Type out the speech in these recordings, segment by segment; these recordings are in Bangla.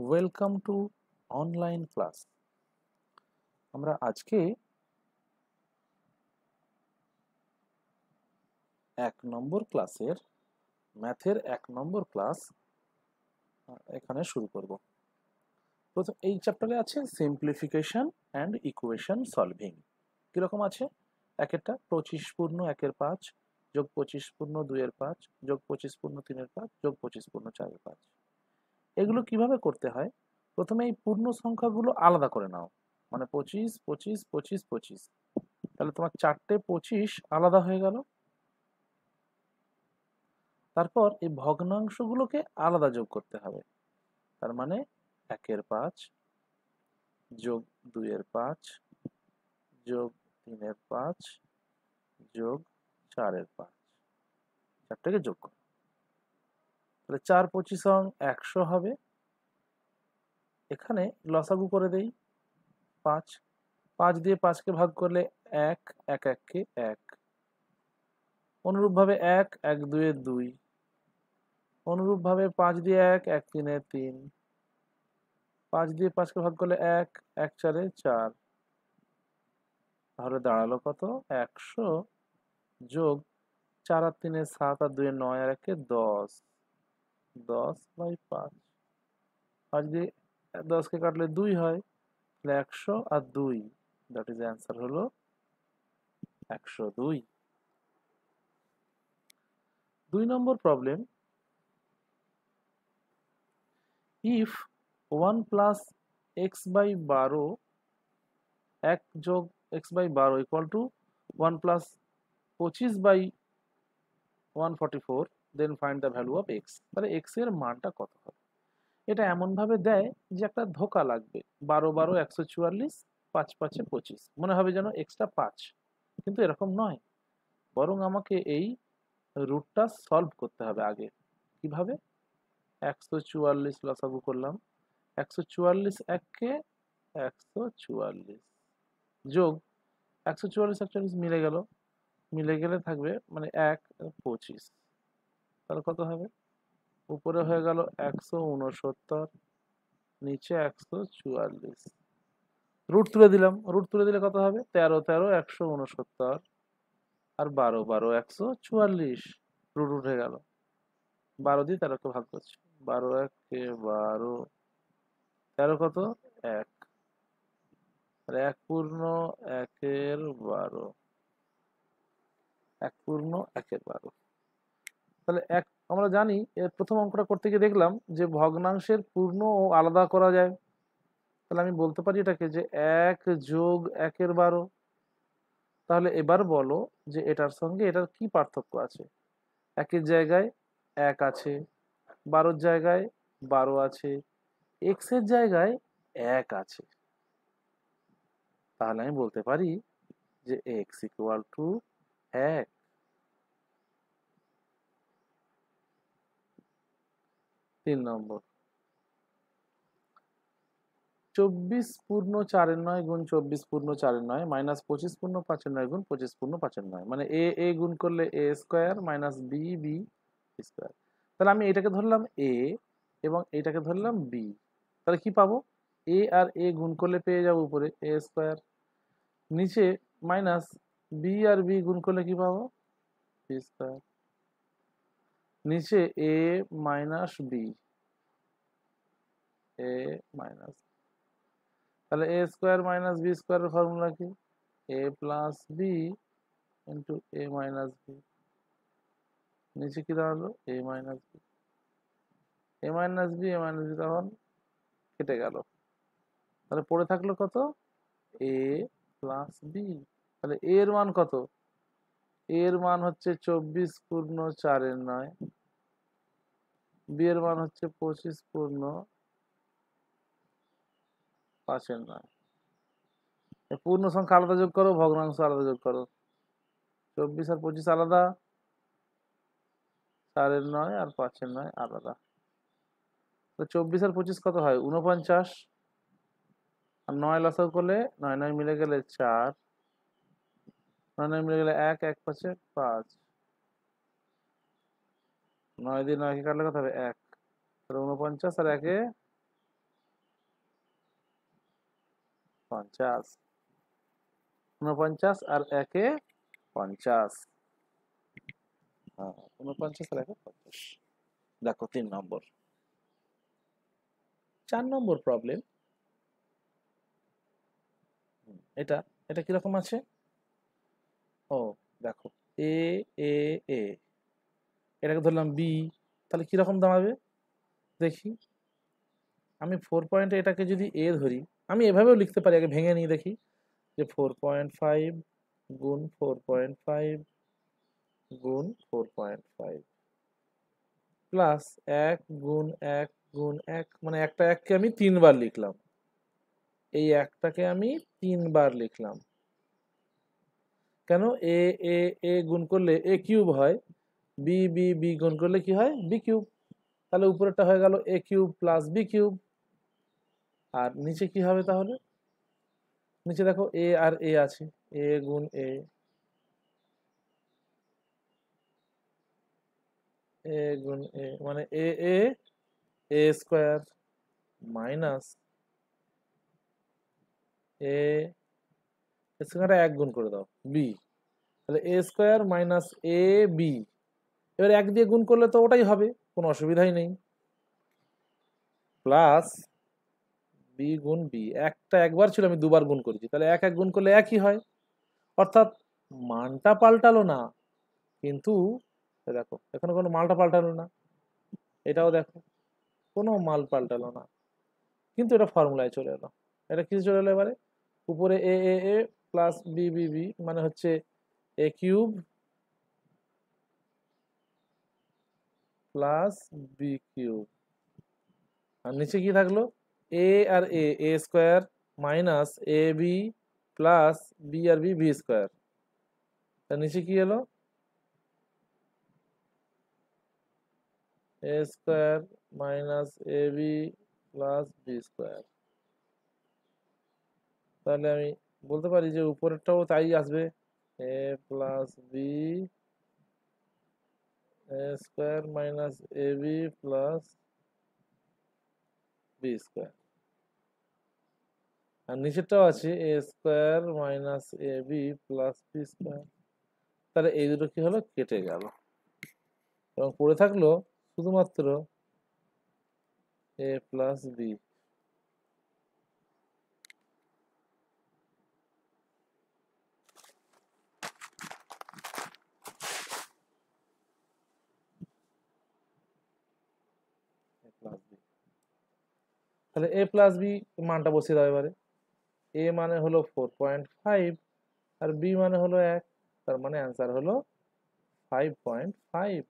Welcome to online class. আমরা আজকে 1 নম্বর ক্লাসের ম্যাথের 1 নম্বর ক্লাস এখানে শুরু করব। প্রথম এই চ্যাপ্টারে আছে সিম্পলিফিকেশন অ্যান্ড ইকুয়েশন সলভিং। কিরকম আছে? একেরটা 25 পূর্ণ 1/5 যোগ 25 পূর্ণ 2/5 যোগ 25 পূর্ণ 3/5 যোগ 25 পূর্ণ 4/5। এগুলো কিভাবে করতে হয়? প্রথমে এই পূর্ণ সংখ্যাগুলো আলাদা করে নাও, মানে 25 25 25 25। তাহলে তোমার 4টে 25 আলাদা হয়ে গেল। তারপর এই ভগ্নাংশগুলোকে আলাদা যোগ করতে হবে। তার মানে 1/5 যোগ 2/5 যোগ 3/5 যোগ 4/5, 4টাকে যোগ করো। তাহলে 4 25 100 হবে। এখানে লসাগু করে দেই 5। 5 দিয়ে 5কে ভাগ করলে 1, 1 1 কে 1। অনুরূপভাবে 1 1 2 এ 2। অনুরূপভাবে 5 দিয়ে 1 1 3 এ 3। 5 দিয়ে 5কে ভাগ করলে 1, 1 4 এ 4। তাহলে দাঁড়ালো কত? 100 যোগ 4 আর 3 এ 7 আর 2 এ 9 আর 1 এ 10। 10/5। 5 দিয়ে 10কে কাটলে 2 হয়। তাহলে 100 আর 2, দ্যাট ইজ অ্যান্সার হলো 102। 2 নম্বর problem. If 1 plus x by 12 1 যোগ x by 12 equal to 1 plus 25 by 144, then find the value of x। তাহলে x এর মানটা কত হবে? এটা এমন ভাবে দেয় যে একটা ধোকা লাগবে। 12 12 144, 5 5 এ 25, মনে হবে যেন এক্সটা 5, কিন্তু এরকম নয়। বরং আমাকে এই রুটটা সলভ করতে হবে আগে। কিভাবে? 144 লসাগু করলাম, 144 1 কে 144 যোগ 144 41 মিলে গেল, মিলে গেলে থাকবে মানে 1 25। তাহলে কত হবে? উপরে হয়ে গেল 169, নিচে 144। রুট তুলে দিলাম, রুট তুলে দিলে কত হবে? 13 13 169 আর 12 12 144। রুট উঠে গেল। 12 দিয়ে 13কে ভাগ করছি, 12 1 কে 12, 13 কত? 1। আর 1 পূর্ণ 1 এর 12, 1 পূর্ণ 1 এর 12। তাহলে আমরা জানি এর প্রথম অঙ্কটা করতে গিয়ে দেখলাম যে ভগ্নাংশের পূর্ণ ও আলাদা করা যায়। তাহলে আমি বলতে পারি এটাকে যে 1 যোগ 1 এর 12। তাহলে এবার বলো যে এটার সঙ্গে এটার কি পার্থক্য আছে? 1 এর জায়গায় 1 আছে, 12 এর জায়গায় 12 আছে, x এর জায়গায় 1 আছে। তাহলে আমি বলতে পারি যে x ইকুয়াল টু 1। 3 নম্বর। 24 পূর্ণ 4 এর 9 গুণ 24 পূর্ণ 4 এর 9 মাইনাস 25 পূর্ণ 5 এর 9 গুণ 25 পূর্ণ 5 এর 9, মানে a গুণ করলে a square minus b b square. তাহলে আমি এটাকে ধরলাম a এবং এটাকে ধরলাম b। তাহলে কি পাবো? a আর a গুণ করলে পেয়ে যাবো উপরে a স্কয়ার, নিচে মাইনাস b আর b গুণ করলে কি পাবো? b স্কয়ার, নিচে a minus b, a minus. তাহলে a স্কয়ার মাইনাস b স্কয়ারের ফর্মুলা কি? a plus b into a minus b। নিচে কি দাঁড়ালো? a minus b, a minus b, a minus b তখন কেটে গেল। তাহলে পড়ে থাকলো কত? a plus b। তাহলে a এর মান কত? a এর মান হচ্ছে 24 পূর্ণ 4 এর 9, b এর মান হচ্ছে 25 পূর্ণ 5 এর 9। পূর্ণ সংখ্যা আলাদা যোগ করো, ভগ্নাংশ আলাদা যোগ করো। 24 আর 25 আলাদা, 4 এর 9 আর 5 এর 9 আলাদা। তো 24 আর 25 কত হয়? 49। আর 9 লসাগু করলে 9 9 মিলে গেলে 4, 9 9 মিলে গেলে 1 1 5 এ 5। 9 দিয়ে 9 কে কাটলে কত হবে? 1। তাহলে 49 আর 1 এ 50, 49 আর 1-এ 50, হ্যাঁ 49 আর 1-এ 50। দেখো 3 নম্বর। 4 নম্বর প্রবলেম, এটা এটা কিরকম আছে? ও দেখো, এ এ এ এটাকে ধরলাম বি, তাহলে কিরকম দাঁড়াবে দেখি। আমি 4 পয়েন্টে এটাকে যদি এ ধরি, আমি এভাবেও লিখতে পারি, আগে ভেঙে নিয়ে দেখি যে 4.5 গুণ 4.5 গুণ 4.5 প্লাস 1 গুণ 1 গুণ 1, মানে একটা 1-কে আমি 3 বার লিখলাম, এই একটাকে আমি 3 বার লিখলাম। কেন? এ এ এ গুণ করলে এ কিউব হয়, বি বি বি গুণ করলে কি হয়? B cube. তাহলে উপরেরটা হয়ে গেল a cube plus b cube. আর নিচে কি হবে তাহলে? নিচে দেখো এ আর এ আছে, এ গুণ এ, এ গুণ এ মানে এ এ এ স্কোয়ার মাইনাস এ স্কোয়ারটা 1 গুণ করে দাও বি, তাহলে এ স্কোয়ার মাইনাস এ বি। এবার 1 দিয়ে গুণ করলে তো ওটাই হবে, কোনো অসুবিধাই নেই, প্লাস বি গুণ বি। একটা একবার ছিল, আমি দুবার গুণ করেছি, তাহলে 1 1 গুণ করলে একই হয়। অর্থাৎ মানটা পাল্টালো না, কিন্তু দেখো এখানে কোনো মালটা পাল্টালো না, এটাও দেখো কোনো মাল পাল্টালো না, কিন্তু এটা ফর্মুলায় চলে এলো। এটা কিছু চলে এলো এবারে, উপরে এ এ এ প্লাস বি বি বি মানে হচ্ছে এ কিউব প্লাস বি কিউব। আর নিচে কি থাকলো? এ আর এ square minus A B plus B R B B square. তার নিচে কি এলো? এ square minus A B plus B square. তাহলে আমি বলতে পারি যে উপরেরটাও তাই আসবে, এ plus B A square minus A B plus B square. আর নিচেরটাও আছে এ square minus A B plus B square. তাহলে এই দুটো কি হলো? কেটে গেল, এবং পড়ে থাকলো শুধুমাত্র এ প্লাস বি। তাহলে এ প্লাস বি মানটা বসিয়ে দাও এবারে। এ মানে হলো 4.5 আর বি মানে হলো 1, তার মানে অ্যান্সার হলো 5.5।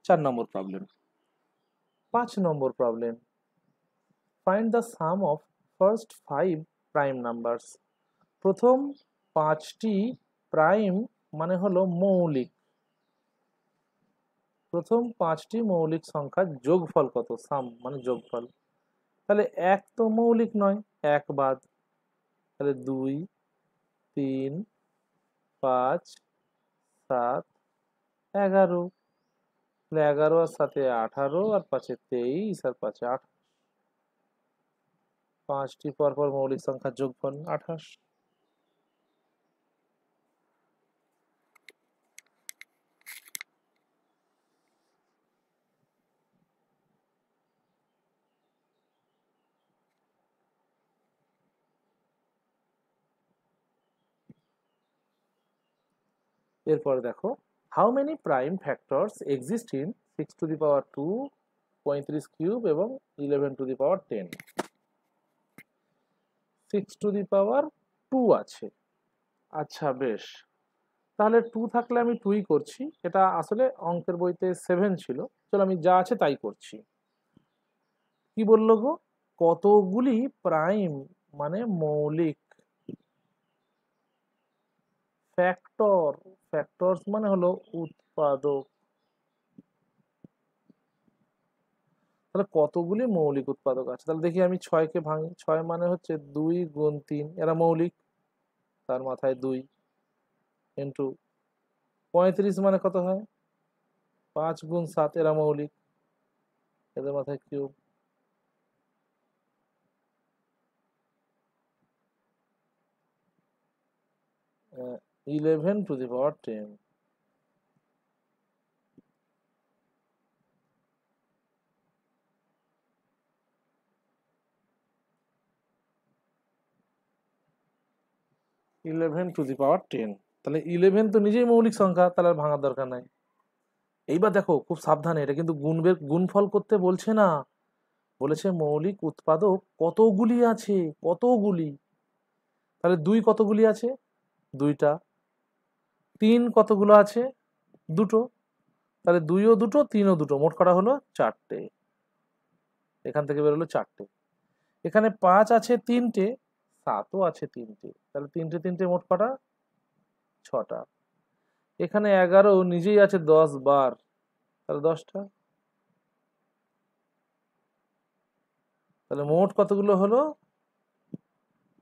4 নম্বর প্রবলেম। 5 নম্বর problem, find the sum of first 5 prime numbers. প্রথম 5টি প্রাইম মানে হলো মৌলিক, প্রথম 5টি মৌলিক সংখ্যার যোগফল কত? সাম মানে যোগফল। তাহলে 1 তো মৌলিক নয়, 1 বাদ, তাহলে 2 3 5 7 11, তাহলে 11 আর 7-এ 18 আর 5-এ 23 আর 5-এ 28, 5টি পরপর মৌলিক সংখ্যার যোগফল 28। এরপরে দেখো, how many prime factors exist in 6⁻², 35 cube এবং 11⁻10। 6⁻² আছে, আচ্ছা বেশ, তাহলে 2 থাকলে আমি 2ই করছি, এটা আসলে অঙ্কের বইতে 7 ছিল, চলো আমি যা আছে তাই করছি। কি বললো গো? কতগুলি প্রাইম মানে মৌলিক, ফ্যাক্টর, ফ্যাক্টরস মানে হলো উৎপাদক, তাহলে কতগুলি মৌলিক উৎপাদক আছে। তাহলে দেখি আমি 6-কে ভাঙি, 6 মানে হচ্ছে 2 গুণ 3, এরা মৌলিক, তার মাথায় 2 ইন্টু 35 মানে কত হয়? 5 গুণ 7, এরা মৌলিক, এদের মাথায় কিউব, 11 to the power 10, তাহলে 11 তো নিজেই মৌলিক সংখ্যা, তাহলে আর ভাঙার দরকার নাই। এইবার দেখো খুব সাবধানে, এটা কিন্তু গুণফল করতে বলছে না, বলেছে মৌলিক উৎপাদক কতগুলি আছে, কতগুলি। তাহলে 2 কতগুলি আছে, 2টা। 3 কতগুলো আছে, 2টো। তাহলে 2 ও 2টো, 3 ও 2টো, মোট করা হলো 4টে। এখান থেকে বেরোলো 4টে। এখানে 5 আছে 3টে, 7ও আছে 3টে, তাহলে 3টে 3টে মোট কটা, 6টা। এখানে 11 নিজেই আছে 10 বার, তাহলে 10টা। তাহলে মোট কতগুলো হলো,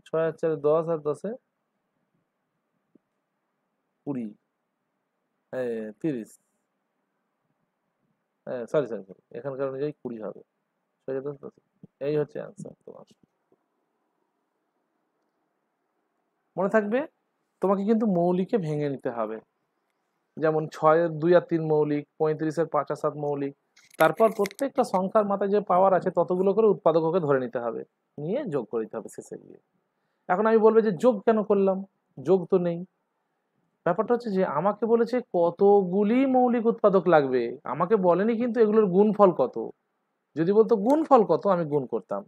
6 আর 4 10, আর 10 20, 30, সরি সরি সরি, এখানকার অনুযায়ী 20 হবে। এই হচ্ছে অ্যান্সার তোমার। মনে থাকবে, তোমাকে কিন্তু মৌলিকে ভেঙে নিতে হবে। যেমন 6-এর 2 আর 3 মৌলিক, 35-এর 5 আর 7 মৌলিক। তারপর প্রত্যেকটা সংখ্যার মাথায় যে পাওয়ার আছে ততগুলো করে উৎপাদককে ধরে নিতে হবে, নিয়ে যোগ করে দিতে হবে শেষে গিয়ে। এখন আমি বলবো যে যোগ কেন করলাম, যোগ তো নেই। ব্যাপারটা হচ্ছে যে আমাকে বলেছে কতগুলি মৌলিক উৎপাদক লাগবে, আমাকে বলেনি কিন্তু এগুলোর গুণফল কত। যদি বলতো গুণফল কত আমি গুণ করতাম।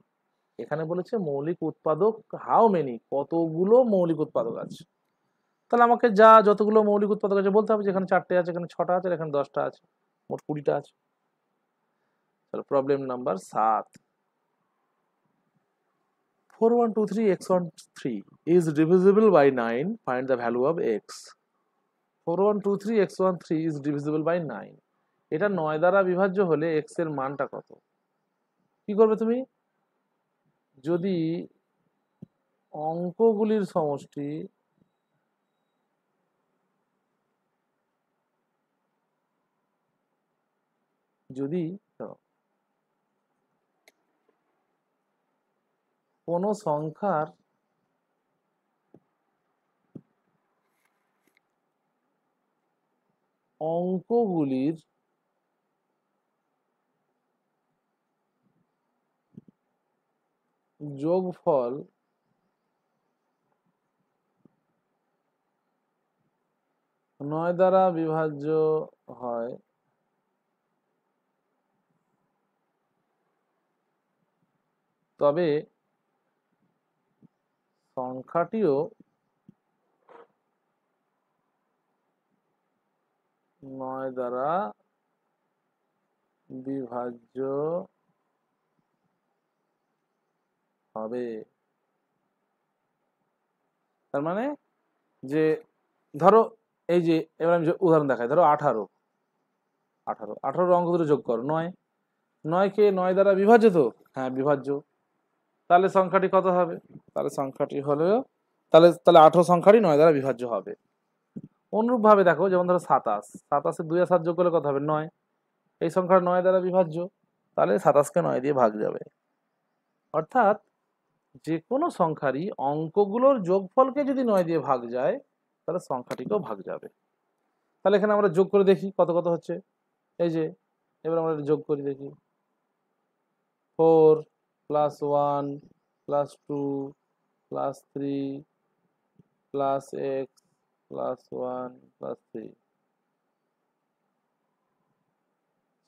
এখানে বলেছে মৌলিক উৎপাদক হাউ মেনি, কতগুলো মৌলিক উৎপাদক আছে। তাহলে আমাকে যতগুলো মৌলিক উৎপাদক আছে বলতে হবে, যেখানে 4টে আছে, এখানে 6টা আছে, এখানে 10টা আছে, মোট 20টা আছে। তাহলে problem number 7। 4123x13 is divisible by 9, find the value of x. 4123x13 is divisible by 9, এটা 9 দ্বারা বিভাজ্য হলে x এর মানটা কত। কি করবে তুমি, যদি অঙ্কগুলির সমষ্টি যদি কোন সংখ্যার অঙ্কগুলির যোগফল 9 দ্বারা বিভাজ্য হয়, তবে সংখ্যাটিও 9 দ্বারা বিভাজ্য হবে। তার মানে যে ধরো, এই যে এবার আমি উদাহরণ দেখাই, ধরো 18 অঙ্ক দুটো যোগ করো, 9, 9কে 9 দ্বারা বিভাজ্য তো, হ্যাঁ বিভাজ্য। তাহলে সংখ্যাটি কত হবে, তাহলে সংখ্যাটি হলো, তাহলে তাহলে 18 সংখ্যাটি 9 দ্বারা বিভাজ্য হবে। অনুরূপ ভাবে দেখো, যেমন ধরো 27, 2 আর 7 যোগ করলে কত হবে, 9, এই সংখ্যা 9 দ্বারা বিভাজ্য, তাহলে 27কে 9 দিয়ে ভাগ যাবে। অর্থাৎ যে কোনো সংখ্যারই অঙ্কগুলোর যোগফলকে যদি 9 দিয়ে ভাগ যায়, তাহলে সংখ্যাটিকেও ভাগ যাবে। তাহলে এখানে আমরা যোগ করে দেখি কত কত হচ্ছে। এই যে এবার আমরা যোগ করি দেখি, 4 + 1 + 2 + 3 + x + 1 + 3,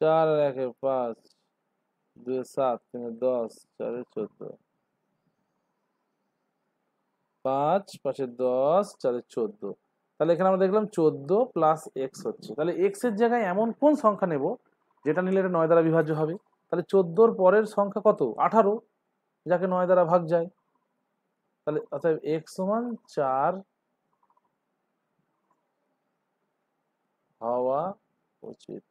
4 আর 1 5, 2 7, 3 10, 4 14, 5 5 10, 4 14। তাহলে এখানে আমরা দেখলাম 14 + x হচ্ছে। তাহলে x এর জায়গায় এমন কোন সংখ্যা নেব যেটা নিলে এটা 9 দ্বারা বিভাজ্য হবে। তাহলে 14-র পরের সংখ্যা কত, 18, যাকে 9 দ্বারা ভাগ যায়। তাহলে অতএব x সমান 4 হওয়া উচিত।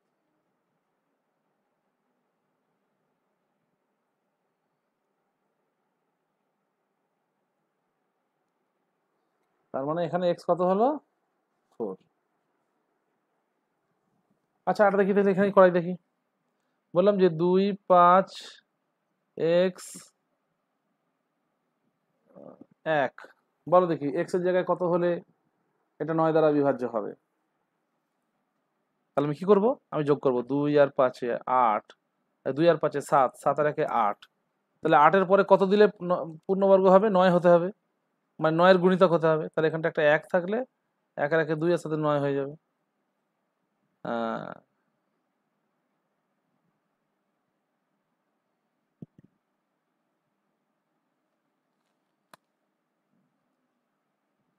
তার মানে এখানে x কত হলো, 4। আচ্ছা এটা দেখি, তাহলে এখানে করাই দেখি। বললাম যে 2 5 x 1, বলো দেখি x এর জায়গায় কত হলে এটা 9 দ্বারা বিভাজ্য হবে। তাহলে আমি কি করব, আমি যোগ করব 2 আর 5 এ 8, 2 আর 5 এ 7, 7 আর 1 এ 8। তাহলে 8 এর পরে কত দিলে পূর্ণবর্গ হবে? 9 হতে হবে, মানে 9 এর গুণিতক হতে হবে। তাহলে এখানটা একটা 1 থাকলে 1 আর 1 এ 2 এর সাথে 9 হয়ে যাবে।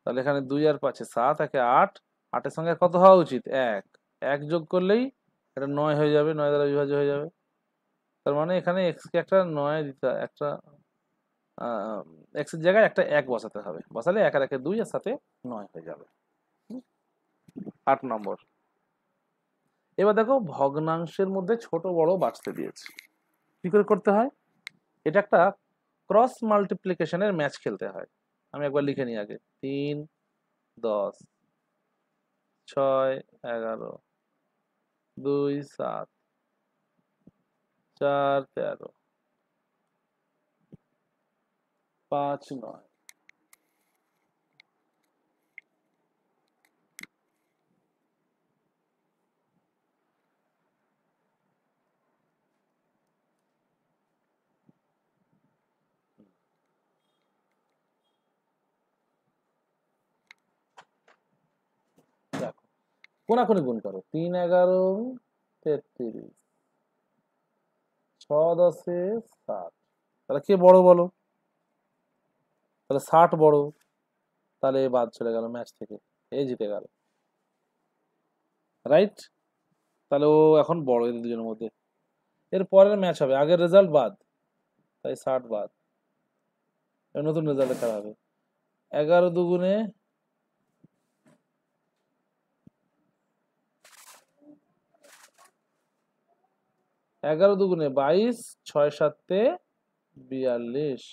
তাহলে এখানে 2 আর 5 এ 7, 1 এ 8, 8 এর সঙ্গে কত হওয়া উচিত? 1, 1 যোগ করলেই এটা 9 হয়ে যাবে, 9 দ্বারা বিভাজ্য হয়ে যাবে। তার মানে এখানে x কে একটা 9 দিতে, একটা x এর জায়গায় একটা 1 বসাতে হবে, বসালে 1 আর 1 এ 2 এর সাথে 9 হয়ে যাবে। 8 নম্বর। এবার দেখো ভগ্নাংশের মধ্যে ছোট বড় বাঁচতে দিয়েছে, কি করে করতে হয়? এটা একটা ক্রস মাল্টিপ্লিকেশনের ম্যাচ খেলতে হয়। আমি একবার লিখে নিই আগে। 3 10, 6 11, 2 7, 4 13, 5 9। দেখো কোনাকুনি গুণ করো, 3 11 33, 6 10 60। তাহলে কে বড় বলো? তাহলে 60 বড়। তাহলে এ বাদ চলে গেল ম্যাচ থেকে, এ জিতে গেল, রাইট? তাহলে ও এখন বড় এদের দুজনের মধ্যে। এর পরের ম্যাচ হবে, আগের রেজাল্ট বাদ, তাই 60 বাদ, নতুন রেজাল্টে খেলা হবে। 11 দুগুণে 11 দুগুণে 22, 6 7 42।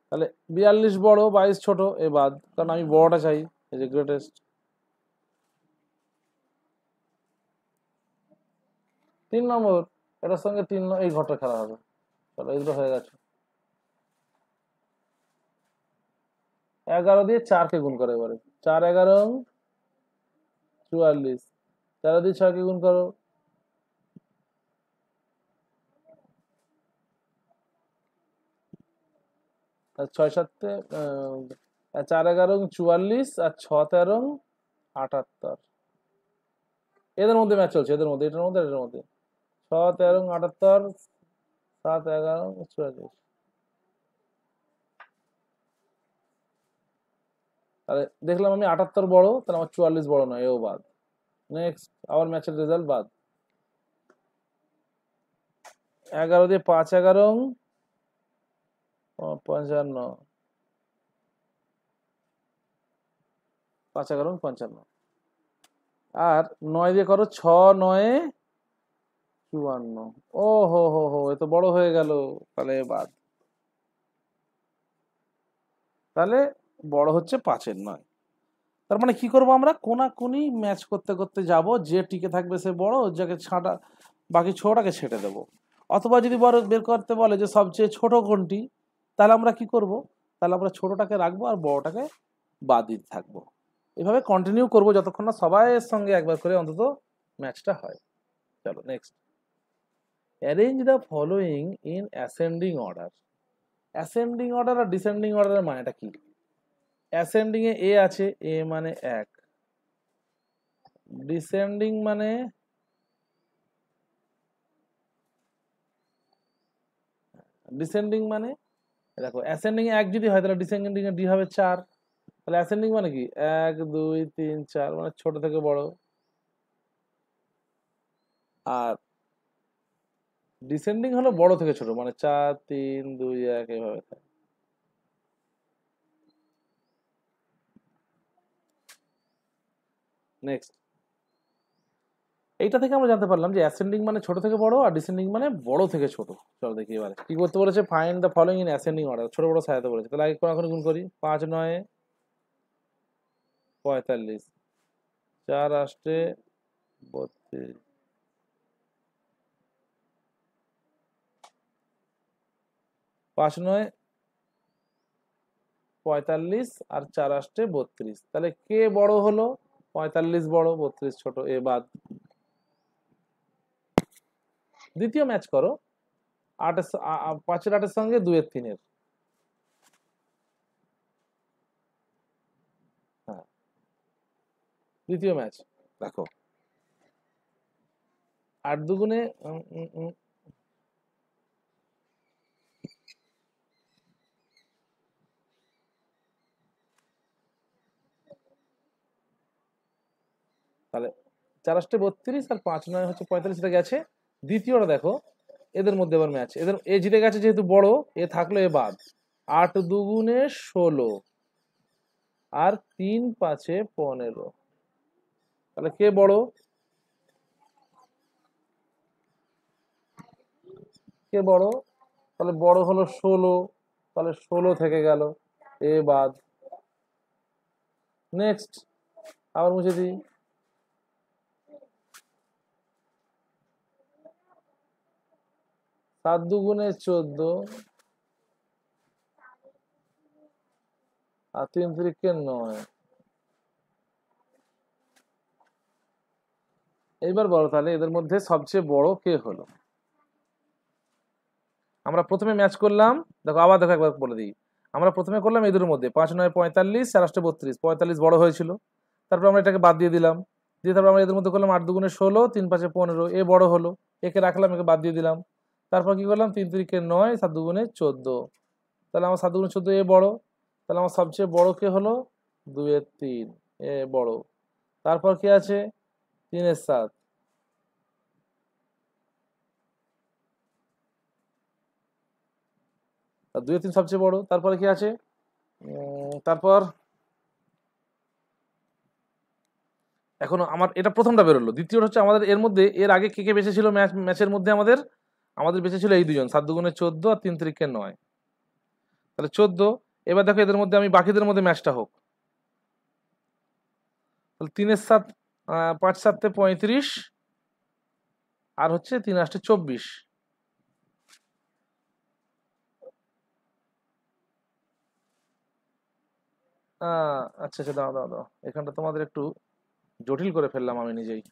তাহলে 42 বড়, 22 ছোট, এ বাদ, কারণ আমি বড়টা চাই, এই যে গ্রেটেস্ট। 3 নম্বর, এটার সঙ্গে 3 এই ঘরটা খেলা হবে। চলো এগুলো হয়ে গেছে। 11 দিয়ে 4 কে গুণ করো এবারে, 4 11 44, 4 দিয়ে 6 কে গুণ করো, 6 7 4 11 44 আর 6 13 78। এদের মধ্যে ম্যাচ চলছে, এদের মধ্যে, এটার মধ্যে এটার মধ্যে। 6 13 78, 7 11 44। তাহলে দেখলাম আমি 78 বড়, তাহলে আমার 44 বড় নয়, এও বাদ। নেক্সট, আবার ম্যাচের রেজাল্ট বাদ। 11 দিয়ে 5 11 55, 5 11 55। আর 9 দিয়ে করো 6 9 54। ও হো হো হো, এ তো বড় হয়ে গেল, তাহলে বাদ। তাহলে বড় হচ্ছে 5-এর, নয়। তার মানে কি করব, আমরা কোনাকুনি ম্যাচ করতে করতে যাব, যে টিকে থাকবে সে বড়, যাকে ছাড়া বাকি ছোটটাকে ছেটে দেবো। অথবা যদি বড় বের করতে বলে যে সবচেয়ে ছোট কোনটি, তাহলে আমরা কি করব, তাহলে আমরা ছোটটাকে রাখবো আর বড়টাকে বাদ দিতে থাকবো। এভাবে কন্টিনিউ করব যতক্ষণ না সবাইয়ের সঙ্গে একবার করে অন্তত ম্যাচটা হয়। চলো next. Arrange the following in ascending order. Ascending order আর ডিসেন্ডিং অর্ডারের মানেটা কি? অ্যাসেন্ডিং এ এ আছে, এ মানে 1। ডিসেন্ডিং মানে দেখো অ্যাসেন্ডিং এ 1 যদি হয় তাহলে ডিসেন্ডিং এ ডি হবে 4। তাহলে অ্যাসেন্ডিং মানে কি? 1 2 3 4, মানে ছোট থেকে বড়। আর ডিসেন্ডিং হলো বড় থেকে ছোট, মানে 4 3 2 1 এভাবে থাকে। নেক্সট, এইটা থেকে আমরা জানতে পারলাম যে অ্যাসেন্ডিং মানে ছোট থেকে বড়, আর ডিসেন্ডিং মানে বড় থেকে ছোট। চলো দেখি এবারে কি করতে বলেছে। Find the following in ascending order, ছোট বড় সাজাতে বলেছে। তাহলে আগে কোন গুণ করি। 5 9 45, 4 8 32, 5 9 45 আর 4 8 32, তাহলে কে বড় হলো? 45 বড়, 32 ছোট, এ বাদ। দ্বিতীয় ম্যাচ করো, 5 এর 8 এর সঙ্গে 2 এর 3 এর। হ্যাঁ, দ্বিতীয় ম্যাচ দেখো, 8 দুগুণে তাহলে 4 8 32 আর 5 9 হচ্ছে 45, এটা গেছে। দ্বিতীয়টা দেখো, এদের মধ্যে এবার ম্যাচ, এদের এ জিতে গেছে যেহেতু বড়, এ থাকলো, এ বাদ। 8 দুগুণে 16 আর 3 5 এ 15, তাহলে কে বড়? কে বড়? তাহলে বড় হলো 16, তাহলে 16 থেকে গেল, এ বাদ। নেক্সট, আবার মুছে দিই। 7 দুগুণে 14 আর 3 3 9। এইবার বলো তাহলে এদের মধ্যে সবচেয়ে বড় কে হলো? আমরা প্রথমে ম্যাচ করলাম, দেখো আবার দেখো একবার বলে দিই। আমরা প্রথমে করলাম এদের মধ্যে 5 9 45 4 8 32, 45 বড় হয়েছিল। তারপর আমরা এটাকে বাদ দিয়ে দিলাম, দিয়ে তারপর আমরা এদের মধ্যে করলাম 8 দুগুণে 16 3 5 এ 15, এ বড় হলো, একে রাখলাম, একে বাদ দিয়ে দিলাম। তারপর কি করলাম, 3 3 9 7 দুগুণে 14, তাহলে আমার 7 দুগুণে 14, এ বড়। তাহলে আমার সবচেয়ে বড় কে হলো? 2 এর 3, এ বড়। তারপর কি আছে? 3 এর 7, 2 এর 3 সবচেয়ে বড়। তারপরে কি আছে? তারপর এখন আমার এটা প্রথমটা বেরোলো। দ্বিতীয়টা হচ্ছে আমাদের এর মধ্যে এর আগে কে কে বেঁচে ছিল ম্যাচের মধ্যে? আমাদের আমাদের বেঁচে ছিল এই দুজন, 7 দুগুণে 14 আর 3 3 9, তাহলে 14। এবার দেখো এদের মধ্যে আমি বাকিদের মধ্যে ম্যাচটা হোক, তাহলে 3 এর 7 5 7 35 আর হচ্ছে 3 8 24। আচ্ছা আচ্ছা, দাও দাও দাও, এখানটা তোমাদের একটু জটিল করে ফেললাম আমি নিজেই।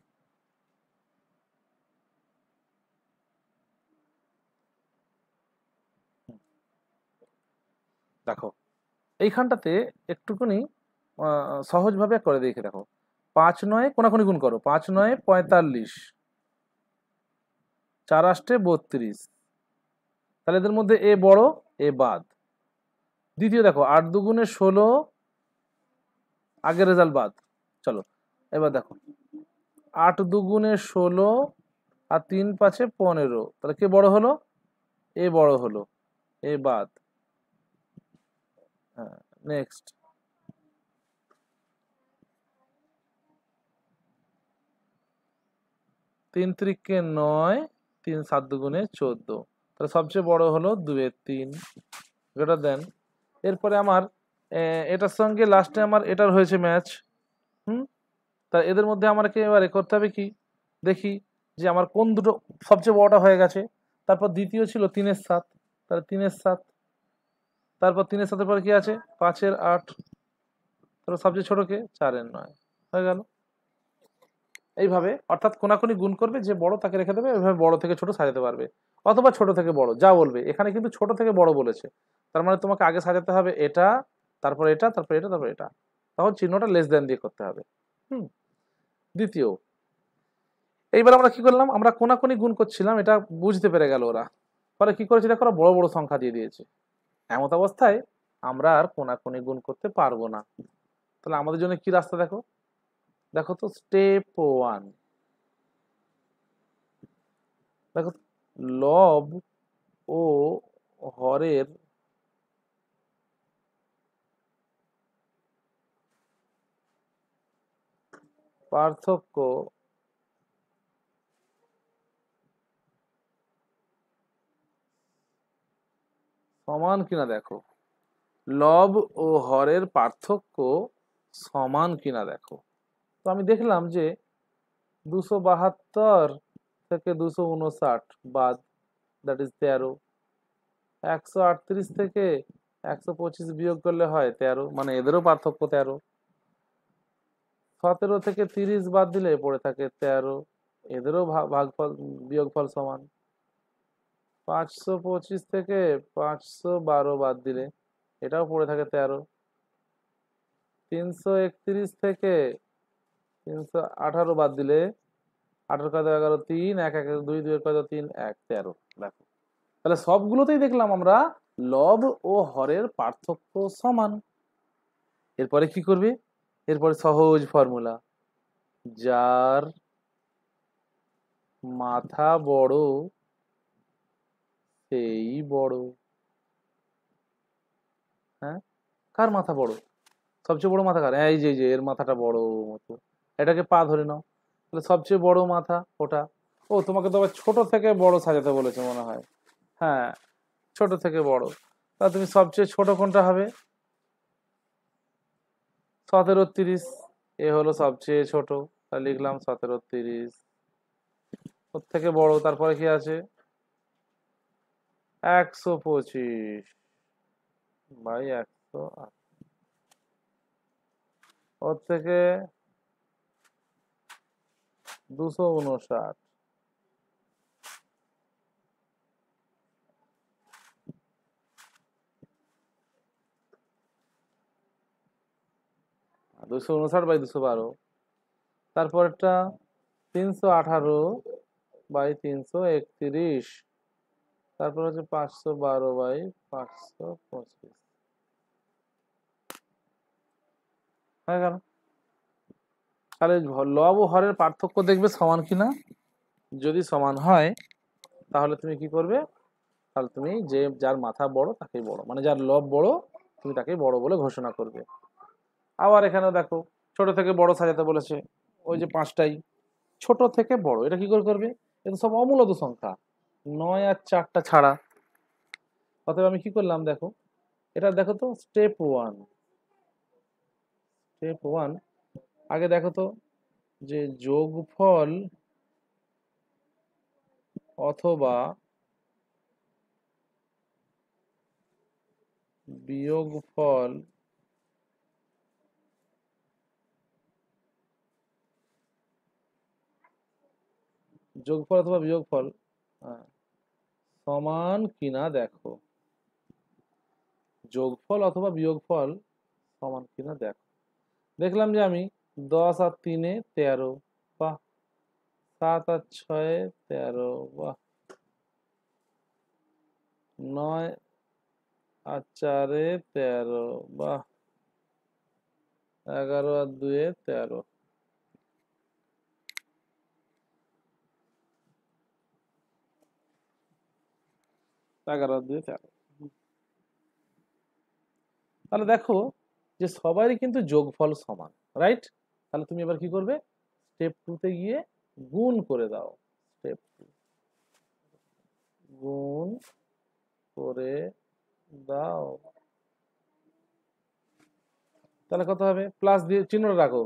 দেখো এইখানটাতে একটুখানি সহজভাবে করে দেখে দেখো। 5 9 কোনাকুনি গুণ করো, 5 9 45, 4 8 32, তাহলে এদের মধ্যে এ বড়, এ বাদ। দ্বিতীয় দেখো, 8 দুগুণে 16, আগের রেজাল্ট বাদ। চলো এবার দেখো, 8 দুগুণে 16 আর 3 5 এ 15, তাহলে কে বড় হলো? এ বড় হলো, এ বাদ। হ্যাঁ, নেক্সট। 3 3 9, 3 7 দুগুণে 14, তাহলে সবচেয়ে বড় হলো 2 এর 3, গ্রেটার দেন। এরপরে আমার এটার সঙ্গে লাস্টে আমার এটার হয়েছে ম্যাচ। হুম, তা এদের মধ্যে আমাকে এবারে করতে হবে কি, দেখি যে আমার কোন দুটো সবচেয়ে বড়টা হয়ে গেছে। তারপর দ্বিতীয় ছিল 3 এর 7, তাহলে 3 এর 7, তারপর 3 এর 7-এর পরে কি আছে? 5 এর 8, তাহলে সবচেয়ে ছোট কে? 4 এর 9, হয়ে গেল। এইভাবে অর্থাৎ কোনাকুনি গুণ করবে, যে বড় তাকে রেখে দেবে, এইভাবে বড় থেকে ছোট সাজাতে পারবে, অথবা ছোট থেকে বড়, যা বলবে। এখানে কিন্তু ছোট থেকে বড় বলেছে, তার মানে তোমাকে আগে সাজাতে হবে এটা, তারপর এটা, তারপর এটা, তারপর এটা, তখন চিহ্নটা লেস দেন দিয়ে করতে হবে। হুম, দ্বিতীয়। এইবার আমরা কি করলাম, আমরা কোনাকুনি গুণ করছিলাম, এটা বুঝতে পেরে গেল ওরা, পরে কি করেছে দেখো, ওরা বড় বড় সংখ্যা দিয়ে দিয়েছে। এমত অবস্থায় আমরা আর কোনাকুনি গুণ করতে পারবো না। তাহলে আমাদের জন্য কি রাস্তা দেখো, দেখো তো স্টেপ 1, দেখো লব ও হরের পার্থক্য সমান কিনা দেখো, লব ও হরের পার্থক্য সমান কিনা দেখো। তো আমি দেখলাম যে 272 থেকে 259 বাদ, দ্যাট ইজ 13। 138 থেকে 125 বিয়োগ করলে হয় 13, মানে এদেরও পার্থক্য 13। 17 থেকে 30 বাদ দিলে পড়ে থাকে 13, এদেরও ভাগফল বিয়োগফল সমান। 525 থেকে 512 বাদ দিলে এটাও পড়ে থাকে 13। 331 থেকে 318 বাদ দিলে 18 কত 11, 3 1 1 2 2 কত 3 1 13। দেখো তাহলে সবগুলোতেই দেখলাম আমরা লব ও হরের পার্থক্য সমান। এরপরে কি করবে? এরপরে সহজ ফর্মুলা, যার মাথা বড় সেই বড়। হ্যাঁ, কার মাথা বড়? সবচেয়ে বড় মাথা কার? এই যে এর মাথাটা বড় মতো, এটাকে পা ধরে নাও, তাহলে সবচেয়ে বড় মাথা ওটা। ও, তোমাকে তো আবার ছোট থেকে বড় সাজাতে বলেছে মনে হয়। হ্যাঁ, ছোট থেকে বড়, তা তুমি সবচেয়ে ছোট কোনটা হবে? 17-30, এ হলো সবচেয়ে ছোট, তা লিখলাম 17-30। ওর থেকে বড় তারপরে কি আছে? 125 বাই 108। ওর থেকে 259, 259 বাই 212। তারপরটা 318 বাই 331। তারপর হচ্ছে 512 বাই 525। হয়ে গেল। তাহলে লব ও হরের পার্থক্য দেখবে সমান কিনা। যদি সমান হয় তাহলে তুমি কি করবে? তাহলে তুমি যার মাথা বড় তাকেই বড়, মানে যার লব বড় তুমি তাকেই বড় বলে ঘোষণা করবে। আবার এখানে দেখো ছোট থেকে বড় সাজাতে বলেছে, ওই যে পাঁচটাই ছোট থেকে বড়, এটা কি করে করবে? এটা সব অমূলত সংখ্যা, 9 আর 4টা ছাড়া। অতএব আমি কি করলাম দেখো, এটা দেখো তো স্টেপ ওয়ান। আগে দেখো তো যে যোগফল অথবা বিয়োগফল বিয়োগফল সমান কিনা দেখো। যোগফল অথবা বিয়োগফল সমান কিনা দেখো। দেখলাম যে আমি 10 আর 3 13, বাহ। 7 আর 6 13, বাহ। 9 আর 4 13, বাহ। 11 আর 2 13। 11 আর 2 13। তাহলে দেখো যে সবারই কিন্তু যোগফল সমান, রাইট? তাহলে তুমি এবার কি করবে? স্টেপ 2 তে গিয়ে গুণ করে দাও। স্টেপ 2, গুণ করে দাও। তাহলে কত হবে? প্লাস দিয়ে চিহ্নটা রাখো।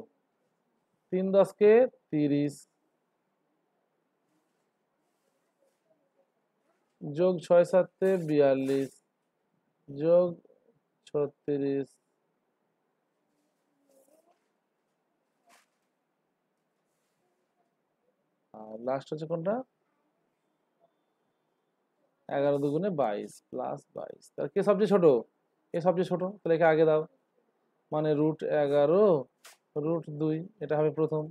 3 10 কে 30, যোগ 6 7 42, যোগ 36, আর লাস্ট হচ্ছে কোনটা? 11 দুগুণে 22 প্লাস 22। তাহলে কে সবচেয়ে ছোট? এ সবচেয়ে ছোট, তাহলে একে আগে দাও। মানে √11 √2, এটা হবে প্রথম।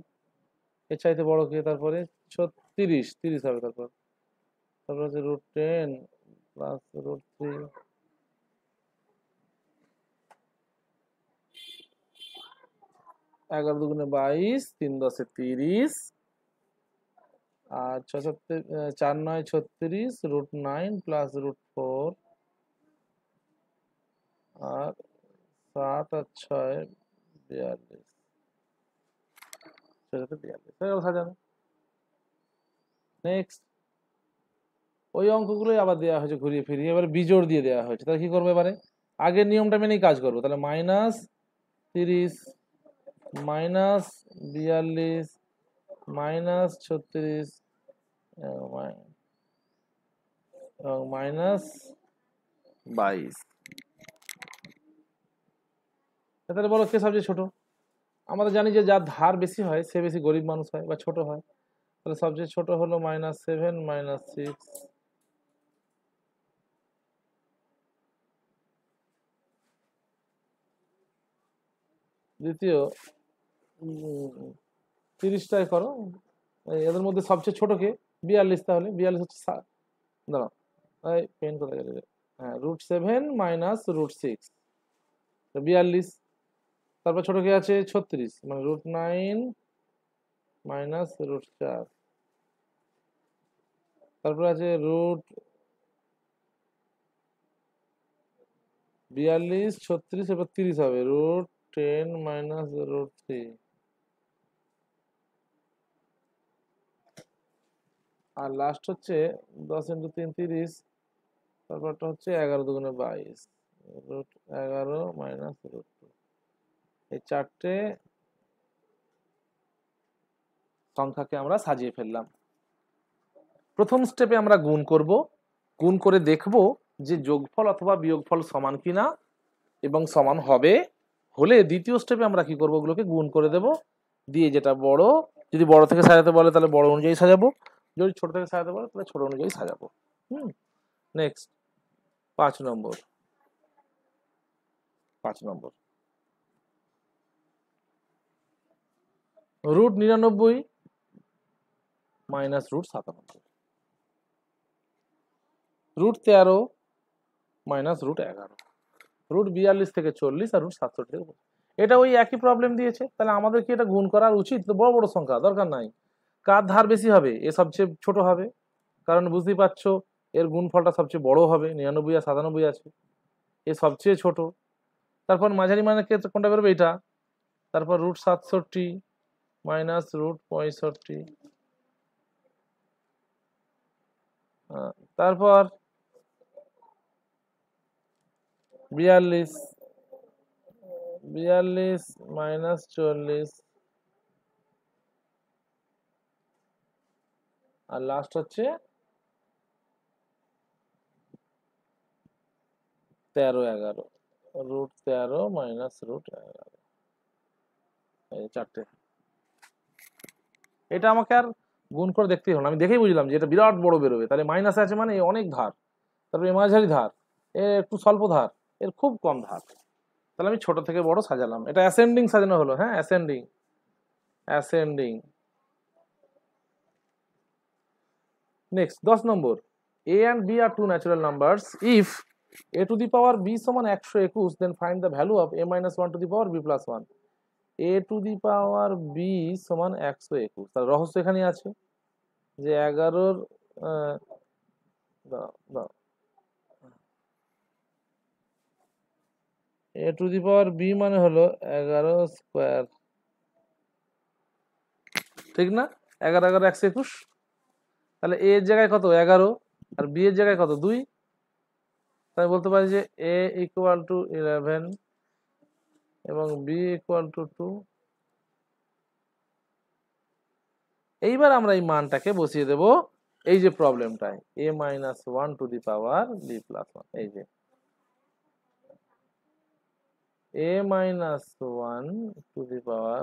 এর চাইতে বড় কে? তারপরে 30 হবে। তারপর হচ্ছে √10 প্লাস √3। 11 দুগুণে 22, 3 10 30, আর 4 9 36, √9 প্লাস √4, আর 7 আর 6 42, 42 হয়ে গেল সাজানো। নেক্সট ওই অঙ্কগুলোই আবার দেওয়া হয়েছে ঘুরিয়ে ফিরিয়ে, এবারে বিজোড় দিয়ে দেওয়া হয়েছে। তাহলে কি করবো এবারে? আগের নিয়মটা মেনেই কাজ করবো। তাহলে -30 -42 -36 এবং -22। তাহলে বলো কে সবচেয়ে ছোট? আমরা জানি যে যার ধার বেশি হয় সে বেশি গরিব মানুষ হয় বা ছোট হয়। তাহলে সবচেয়ে ছোট হলো -7 -6। দ্বিতীয় 30টায় করো। এদের মধ্যে সবচেয়ে ছোট কে? 42। তাহলে 42 হচ্ছে দাঁড়াও, এই পেন কোথায় গেলে? হ্যাঁ, √7 -√6, 42। তারপর ছোট কে আছে? 36, মানে √9 -√4। তারপর আছে √42, 36, এবার 30 হবে, √10 -√3। আর লাস্ট হচ্ছে 10 × 3 30। তারপরটা হচ্ছে 11 × 2 = 22, √11 -√2। এই চারটে সংখ্যাকে আমরা সাজিয়ে ফেললাম। প্রথম স্টেপে আমরা গুণ করব, গুণ করে দেখব যে যোগফল অথবা বিয়োগফল সমান কিনা, এবং সমান হবে। হলে দ্বিতীয় স্টেপে আমরা কি করব, ওগুলোকে গুণ করে দেব, দিয়ে যেটা বড়, যদি বড় থেকে সাজাতে বলে তাহলে বড় অনুযায়ী সাজাবো, যদি ছোট থেকে সাজাতে বলে তাহলে ছোট অনুযায়ী সাজাবো। নেক্সট 5 নম্বর। 5 নম্বর, √99 -√97, √13 -√11, √42 থেকে 40, আর √67 থেকে 50। এটা ওই একই প্রবলেম দিয়েছে, তাহলে আমাদের কি এটা গুণ করার উচিত? তো বড় বড় সংখ্যা দরকার নাই। কার ধার বেশি হবে? এ সবচেয়ে ছোট হবে, কারণ বুঝতেই পারছো এর গুণফলটা সবচেয়ে বড় হবে, 99 আর 97 আছে, এ সবচেয়ে ছোট। তারপর মাঝারি মানে কোনটা বেরোবে? এটা। তারপর √67 -√65, তারপর 42 -40, আর লাস্ট হচ্ছে 13-11, √13 -√11। এই চারটে। এটা আমাকে আর গুণ করে দেখতেই হলো না, আমি দেখেই বুঝলাম যে এটা বিরাট বড় বেরোবে। তাহলে মাইনাসে আছে মানে অনেক ধার, তারপরে মাঝারি ধার, এর একটু স্বল্প ধার, এর খুব কম ধার। তাহলে আমি ছোট থেকে বড় সাজালাম, এটা অ্যাসেন্ডিং সাজানো হলো। হ্যাঁ, ascending. Ascending. Next 10 number, a and b are two natural numbers. If a to the power b সমান 121, then find the value of a minus 1 to the power b plus 1. a to the power b সমান 121। তার রহস্য এখানে আছে যে 11-র a to the power b মানে হলো 11 স্কয়ার, ঠিক না? 11 121। তাহলে a এর জায়গায় কত? 11, আর b এর জায়গায় কত? 2। তাই বলতে পারি যে a = 11 এবং b = 2। এইবার আমরা এই মানটাকে বসিয়ে দেব এই যে প্রবলেমটায়, a - 1 to the power b plus 1। এই যে a - 1 to the power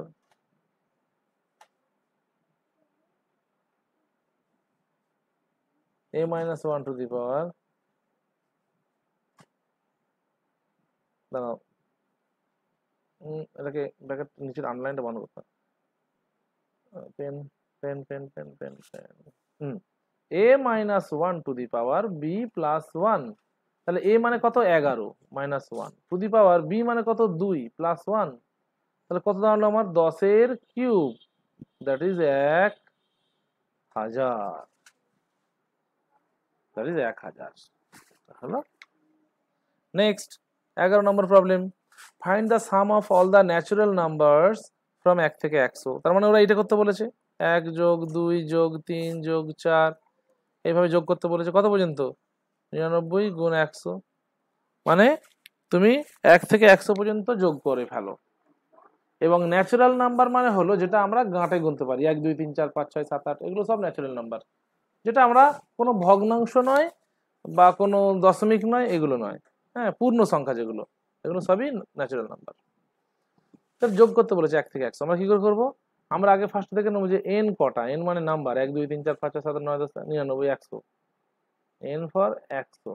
দাঁড়াও, এটাকে ব্র্যাকেট নিচের আন্ডারলাইনটা বন্ধ করতে হবে। Pen pen pen pen pen pen a - 1 to the power b plus 1। তাহলে a মানে কত? 11 -1 টু দি পাওয়ার b মানে কত? 2 প্লাস 1। তাহলে কত দাঁড়ালো আমার? 10-এর cube, that is 1000। That is 1000 হলো। নেক্সট 11 নম্বর problem, find the sum of all the natural numbers from 1 থেকে 100। তার মানে ওরা এটা করতে বলেছে, 1 + 2 + 3 + 4 এইভাবে যোগ করতে বলেছে। কত পর্যন্ত? 99 × 100। মানে তুমি 1 থেকে 100 পর্যন্ত যোগ করে ফেলো। এবং ন্যাচারাল নাম্বার মানে হলো যেটা আমরা গাঁটে গুনতে পারি, 1 2 3 4 5 6 7 8, এগুলো সব ন্যাচারাল নাম্বার, যেটা আমরা কোনো ভগ্নাংশ নয় বা কোনো দশমিক নয়, এগুলো নয়। হ্যাঁ, পূর্ণ সংখ্যা যেগুলো, এগুলো সবই ন্যাচারাল নাম্বার। যোগ করতে বলেছে 1 থেকে 100, আমরা কি করে করবো? আমরা আগে ফার্স্ট থেকে নেবো যে এন কটা, এন মানে নাম্বার, 1 2 3 4 5 6 7 9 10 99 100, এন ফর 100।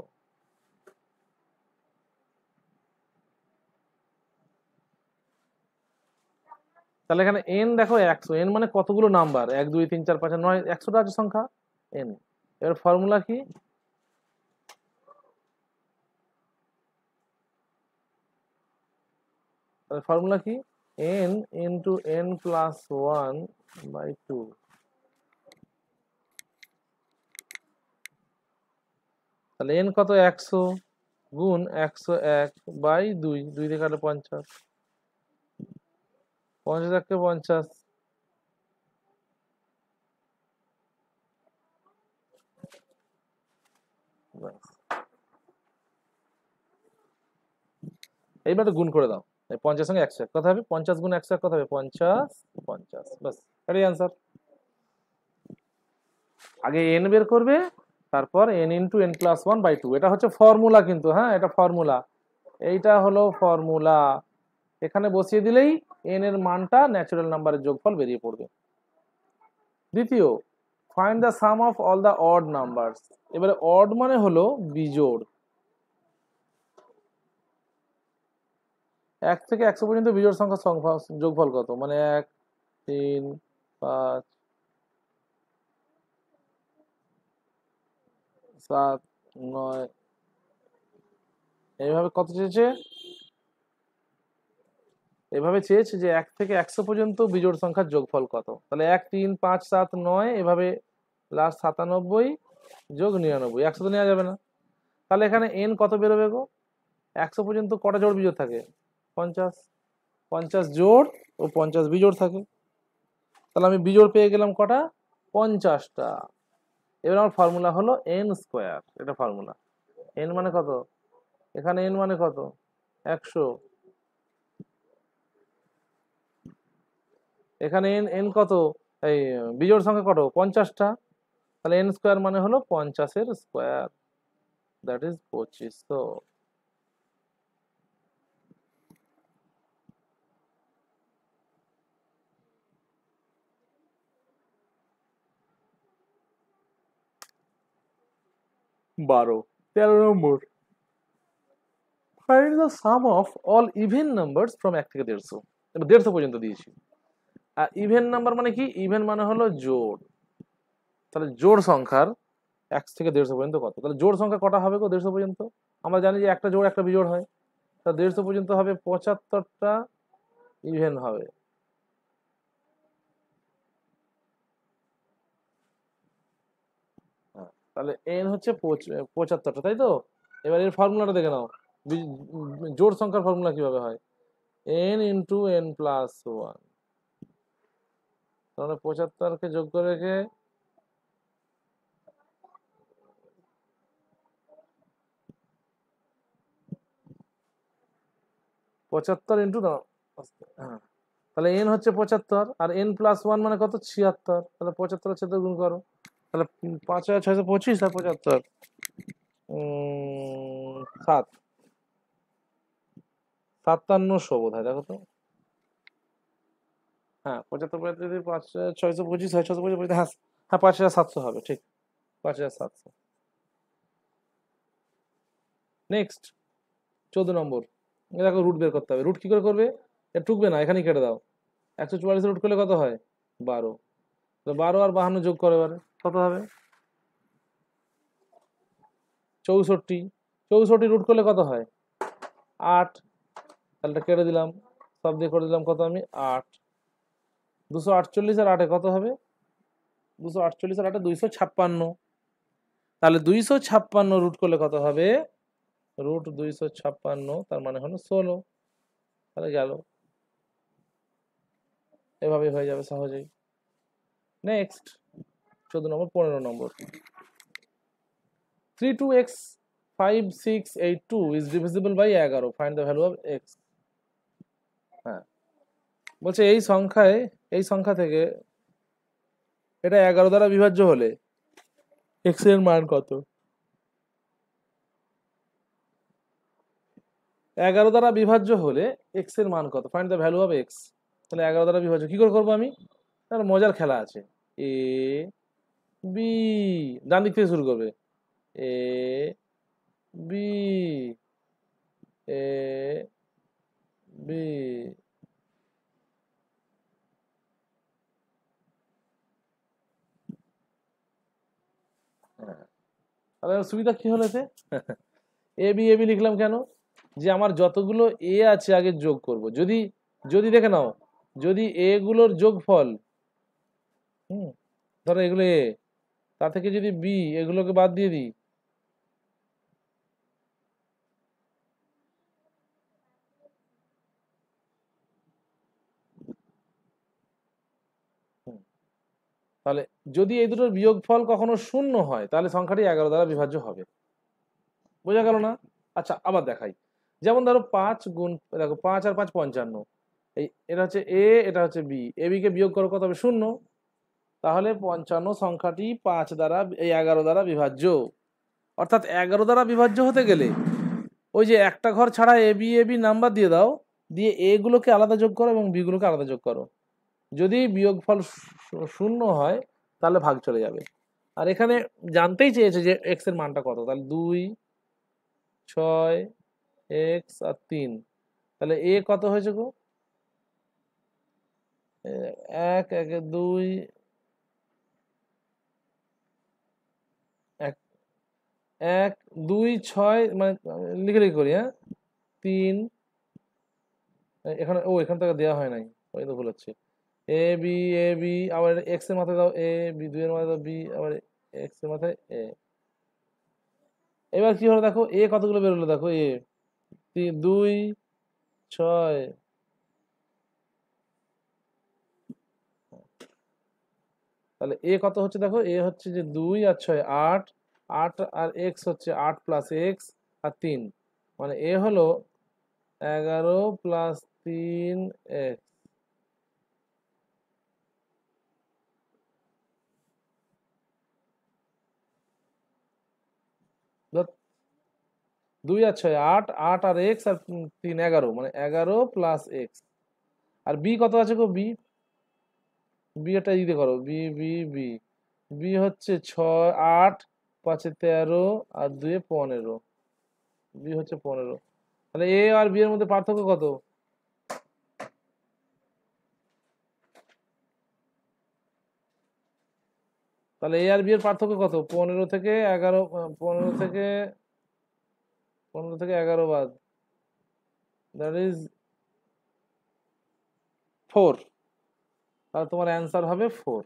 তাহলে এখানে এন দেখো 100, এন মানে কতগুলো নাম্বার, 1 2 3 4 5 9 100টা আছে সংখ্যা এন। এর ফর্মুলা কি? ফর্মুলা কি? n into n plus 1/2। তাহলে n কত? 100 গুণ 101/2, 2 দিয়ে কাটে 50, 50 1 50। এইবার গুণ করে দাও, 50 সঙ্গে 101 কত হবে? 50 গুণ 101 কত হবে? 50 50, বাস এটাই আনসার। আগে n বের করবে, তারপর n ইন্টু n প্লাস 1/2, এটা হচ্ছে ফর্মুলা কিন্তু, হ্যাঁ এটা ফর্মুলা, এইটা হলো ফর্মুলা। এখানে বসিয়ে দিলেই n এর মানটা ন্যাচারাল নাম্বারের যোগফল বেরিয়ে পড়বে। দ্বিতীয়, find the sum of all the odd numbers. এবারে অড মানে হলো বিজোড়। 1 থেকে 100 পর্যন্ত বিজোড় সংখ্যা যোগফল কত? মানে 1 3 5 7 9, এইভাবে কত চেয়েছে? এভাবে চেয়েছে যে 1 থেকে 100 পর্যন্ত বিজোড় সংখ্যার যোগফল কত। তাহলে 1 3 5 7 9, এভাবে লাস্ট 97 যোগ 99, 100 তো নেওয়া যাবে না। তাহলে এখানে n কত বেরোবে গো? 100 পর্যন্ত কটা জোড় বিজোড় থাকে? 50, 50 জোড় ও 50 বিজোড় থাকে। তাহলে আমি বিজোড় পেয়ে গেলাম কটা? 50টা। এবার আমার ফর্মুলা হলো n স্কোয়ার, এটা ফর্মুলা। n মানে কত? এখানে n মানে কত? 100। এখানে n কত? এই বিজোড় সংখ্যা কত? 50টা। তাহলে n স্কোয়ার মানে হলো 50-এর স্কোয়ার, দ্যাট ইজ 2500। বারো, 13 নম্বর, find the sum of all even numbers from 1 থেকে 150। এবার 150 পর্যন্ত দিয়েছি। আর ইভেন নাম্বার মানে কি? ইভেন মানে হলো জোড়। তাহলে জোড় সংখ্যার 1 থেকে 150 পর্যন্ত কত? তাহলে জোড় সংখ্যা কটা হবে গো 150 পর্যন্ত? আমরা জানি যে একটা জোড় একটা বিজোড় হয়। তা 150 পর্যন্ত হবে 75টা ইভেন হবে। তাহলে এন হচ্ছে 75টা, তাই তো? এবার এর ফর্মুলাটা দেখে নাও, জোড় সংখ্যার ফর্মুলা কিভাবে হয়? N into N plus 1। তাহলে 75কে যোগ করে রেখে 75 ইন্টু, হ্যাঁ, তাহলে এন হচ্ছে 75 আর এন প্লাস 1 মানে কত? 76। তাহলে 75 সাথে গুণ করো, তাহলে 5625 আর 75, 7 5700 বোধ হয়, দেখো তো। হ্যাঁ 75 যদি 5625 হয়, 625, হ্যাঁ হ্যাঁ 5700 হবে, ঠিক 5700। নেক্সট 14 নম্বর, দেখো রুট বের করতে হবে। রুট কি করে করবে? এটা টুকবে না, এখানেই কেটে দাও। 144 রুট করলে কত হয়? 12। তো 12 আর 52 যোগ করো, এবারে কত হবে? 64। 64 রুট করলে কত হয়? 8। তাহলে কেটে দিলাম, সব দিয়ে করে দিলাম কত আমি? 8। 248 আর 8-এ কত হবে? 248 আর 8-এ 256। তাহলে 256 রুট করলে কত হবে? রুট 256, তার মানে হলো 16। তাহলে গেল, এভাবে হয়ে যাবে সহজেই। Next 14 number, 15 number, 32x 5682 is divisible by 11, find the value of x। হ্যাঁ, বলছে এই সংখ্যা থেকে এটা 11 দ্বারা বিভাজ্য হলে x এর মান কত? 11 দ্বারা বিভাজ্য হলে এক্স এর মান কত? Find the value of x. তাহলে 11 দ্বারা বিভাজ্য কি করে করবো আমি? তার মজার খেলা আছে। এ বি, ডান দিক থেকে শুরু করবে। A B, A B. তাহলে সুবিধা কি হলো এতে? এ বি এ বি লিখলাম কেন? যে আমার যতগুলো এ আছে আগে যোগ করব। যদি যদি দেখে নাও, যদি এ গুলোর যোগফল, হুম, ধরো এগুলো এ, তা থেকে যদি বি এগুলোকে বাদ দিয়ে দিই, হুম, তাহলে যদি এই দুটোর বিয়োগফল কখনো শূন্য হয় তাহলে সংখ্যাটি 11 দ্বারা বিভাজ্য হবে। বোঝা গেল না? আচ্ছা আবার দেখাই। যেমন ধরো 5 গুণ, দেখো 5 আর 5 55, এই এটা হচ্ছে এ, এটা হচ্ছে বি, এ বি কে বিয়োগ করো কত হবে? শূন্য। তাহলে 55 সংখ্যাটি 5 দ্বারা, এই 11 দ্বারা বিভাজ্য। অর্থাৎ 11 দ্বারা বিভাজ্য হতে গেলে ওই যে একটা ঘর ছাড়া এ বি নাম্বার দিয়ে দাও, দিয়ে এ গুলোকে আলাদা যোগ করো এবং বি গুলোকে আলাদা যোগ করো। যদি বিয়োগফল শূন্য হয় তাহলে ভাগ চলে যাবে। আর এখানে জানতেই চেয়েছে যে এক্স এর মানটা কত, তাহলে 2, 6, এক্স আর 3। তাহলে এ কত হয়েছে গো? 1, 1, 2, 1, 1, 2, 6, মানে লিখে লিখে করি, হ্যাঁ, 3, এখানে ও এখান থেকে দেওয়া হয় নাই, ওই তো ভুল হচ্ছে। এ বি, এ বি, আবার এক্স এর মাথায় দাও এ, বি 2 এর মাথায় দাও বি, আবার এক্স এর মাথায় এ। এবার কি হলো দেখো, এ কতগুলো বেরোলো দেখো, এ 2, 6, তাহলে এ কত হচ্ছে দেখো, এ হচ্ছে যে 2 আর 6 8, 8 আর এক্স হচ্ছে 8 প্লাস এক্স আর 3, মানে এ হলো 11 প্লাস 3 এক্স। 2 আর 6 8, 8 আর এক্স আর 3 11, মানে 11 প্লাস এক্স। আর বি কত আছে গো? বি, বি এটা দিতে করো, বি বি বি, বি হচ্ছে 6, 8, 5 13 আর 2 15, বি হচ্ছে 15। তাহলে এ আর বি এর মধ্যে পার্থক্য কত? তাহলে এ আর বি এর পার্থক্য কত? 15 থেকে 11, 15 থেকে 11 বাদ, দ্যাট ইজ 4। তাহলে তোমার অ্যান্সার হবে 4।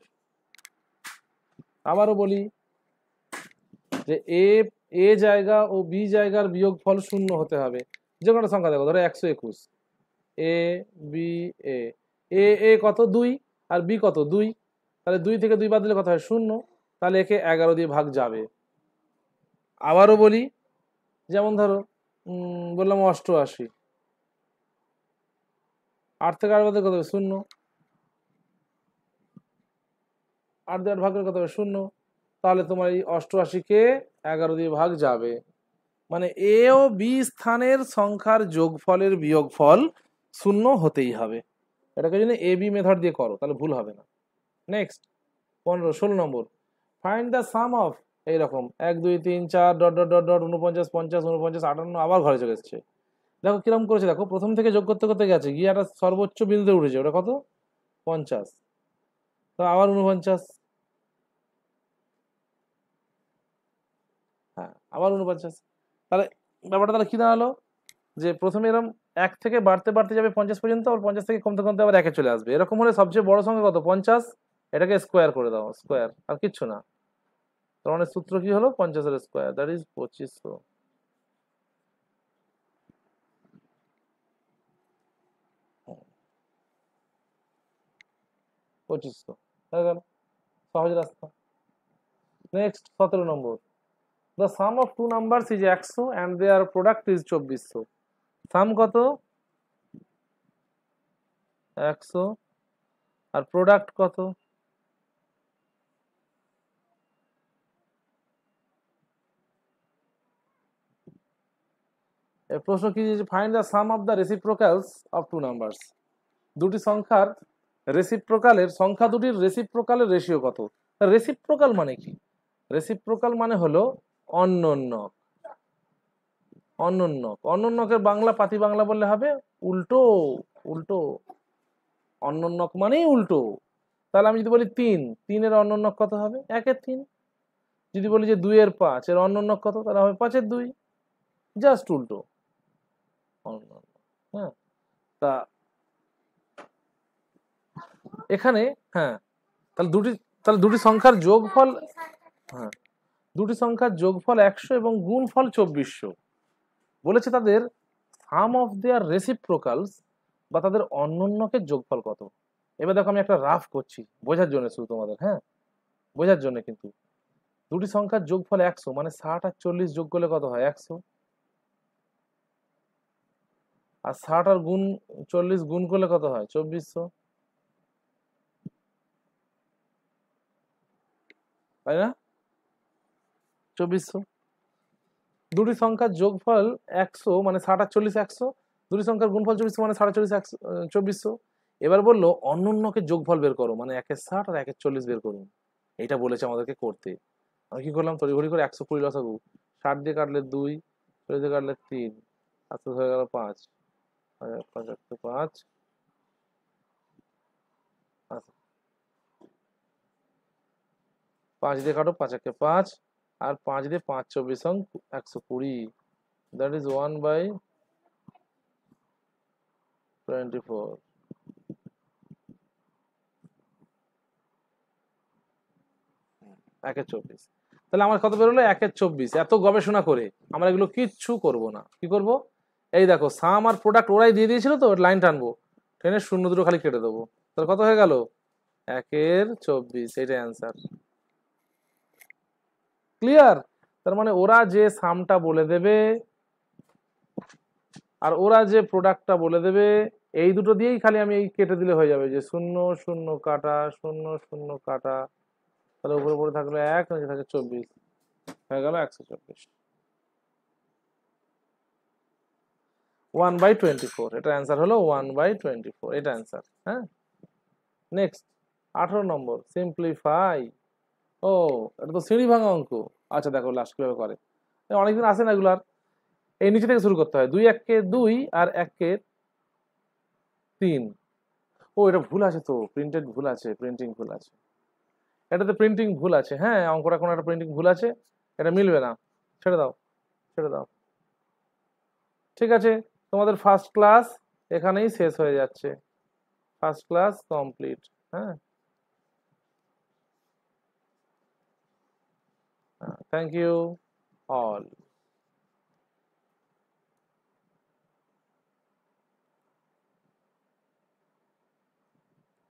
আবারও বলি যে এ জায়গা ও বি জায়গার বিয়োগফল শূন্য হতে হবে। যে কোনো সংখ্যা দেখো, ধরো 121, এ বি এ, এ এ কত? 2, আর বি কত? 2। তাহলে 2 থেকে 2 বাদ দিলে কত হয়? শূন্য। তাহলে একে 11 দিয়ে ভাগ যাবে। আবারও বলি, যেমন ধরো বললাম 88, 8 থেকে 8 বাদ দিলে কত হবে? শূন্য। 8 দিয়ে 8 ভাগ করলে কত হবে? শূন্য। তাহলে তোমার এই 88-কে 11 দিয়ে ভাগ যাবে। মানে এ ও বি স্থানের সংখ্যার যোগফলের বিয়োগফল শূন্য হতেই হবে। এটাকে যদি এ বি মেথড দিয়ে করো তাহলে ভুল হবে না। Next 16 number, find the sum of, এইরকম 1 2 3 4 ডট ডট ডট ডট 49 50 49 58, আবার ঘরে চলে এসছে। দেখো কিরকম করেছে, দেখো প্রথম থেকে যোগ করতে করতে গেছে, গিয়ে একটা সর্বোচ্চ বিন্দুতে উঠেছে, ওটা কত? 50। তো আবার 49, হ্যাঁ আবার 49। তাহলে ব্যাপারটা তাহলে কি দাঁড়ালো, যে প্রথমে এরকম 1 থেকে বাড়তে বাড়তে যাবে 50 পর্যন্ত, আবার 50 থেকে কমতে কমতে আবার 1-এ চলে আসবে। এরকম হলে সবচেয়ে বড় সংখ্যা কত? 50। এটাকে স্কোয়ার করে দাও, স্কোয়ার, আর কিচ্ছু না। তার মানে সূত্র কি হলো? 50-এর স্কোয়ার, দ্যাট ইজ 2500। 2500 হয়ে গেল, সহজ রাস্তা। নেক্সট 17 নম্বর, the sum of two numbers is 100 and their product is 2400। Sum কত? 100, আর প্রোডাক্ট কত? প্রশ্ন কি, find the sum of the reciprocals of two numbers. দুটি সংখ্যার রেসিপ্রোকালের, সংখ্যা দুটির রেসিপ্রোকালের রেশিও কত? রেসিপ্রোকাল মানে কি? রেসিপ্রোকাল মানে হলো অন্যোন্যক। অন্যোন্যক, অন্যোন্যকের বাংলা পাতি বাংলা বললে হবে উল্টো। উল্টো, অন্যোন্যক মানেই উল্টো। তাহলে আমি যদি বলি 3, 3 এর অন্যোন্যক কত হবে? 1 এর 3। যদি বলি যে 2 এর 5 এর অন্যোন্যক কত? তাহলে হবে 5 এর 2। জাস্ট উল্টো। হ্যাঁ, তা এখানে, হ্যাঁ, তাহলে দুটি সংখ্যার যোগফল, হ্যাঁ, দুটি সংখ্যার যোগফল 100 এবং গুণফল 2400। বলেছে তাদের সাম অফ দেয়ার রেসিপ্রোকালস বা তাদের অন্যোন্যকের যোগফল কত। এবার দেখো আমি একটা রাফ করছি বোঝার জন্য, শুধু তোমাদের, হ্যাঁ, বোঝার জন্য। কিন্তু দুটি সংখ্যার যোগফল 100, মানে 60 আর 40 যোগ করলে কত হয়? 100। আর 60 আর 40 গুণ করলে কত হয়? 2400, তাই না? 2400। দুটি সংখ্যার যোগফল 100, মানে 60 আর 40 100। দুটি সংখ্যার গুণফল 2400, মানে 60 40 2400। এবার বললো অন্যোন্যকে যোগফল বের করো, মানে 1 এর 60 আর 1 এর 40 বের করুন। এটা বলেছে আমাদেরকে করতে। আমি কি করলাম, তড়িঘড়ি করে 120 লসাগু, 60 দিয়ে কাটলে 2, 40 দিয়ে কাটলে 3, আস্তে হয়ে গেল 5, 5 1 5, 5 দিয়ে কাটো, 5 1 5, আর 5 দিয়ে 5 24 120। That is 1/24। 1 এর 24। তাহলে আমার কত বেরোলো? 1 এর 24। এত গবেষণা করে আমরা এগুলো কিচ্ছু করব না। কি করব? এই দেখো, সাম আর প্রোডাক্ট ওরাই দিয়ে দিয়েছিল, তো লাইন টানবো, টেনে শূন্য দুটো খালি কেটে দেবো। তাহলে কত হয়ে গেল? 1 এর 24। এইটাই অ্যান্সার। ক্লিয়ার? তার মানে ওরা যে সামটা বলে দেবে আর ওরা যে প্রোডাক্টটা বলে দেবে, এই দুটো দিয়েই খালি আমি এই কেটে দিলে হয়ে যাবে, যে 0 0 কাটা, 0 0 কাটা, তাহলে উপরে পড়ে থাকলো 1, নিচে থাকে 24, হয়ে গেল 124। 1/24, এটা অ্যান্সার হলো 1/24, এটা অ্যান্সার। হ্যাঁ, নেক্সট 18 নম্বর, সিম্পলিফাই। ও, এটা তো সিঁড়ি ভাঙা অঙ্ক। আচ্ছা দেখো লাস্ট কিভাবে করে, অনেকদিন আসে না এগুলার। এই নিচে থেকে শুরু করতে হয়, 2 1 কে 2 আর 1 কে 3। ও, এটা ভুল আছে তো, প্রিন্টেড ভুল আছে, প্রিন্টিং ভুল আছে, এটাতে প্রিন্টিং ভুল আছে। হ্যাঁ, অঙ্কটা কোনো একটা প্রিন্টিং ভুল আছে, এটা মিলবে না। ছেড়ে দাও, ছেড়ে দাও। ঠিক আছে, তোমাদের ফার্স্ট ক্লাস এখানেই শেষ হয়ে যাচ্ছে। First class complete. হ্যাঁ, থ্যাংক ইউ অল।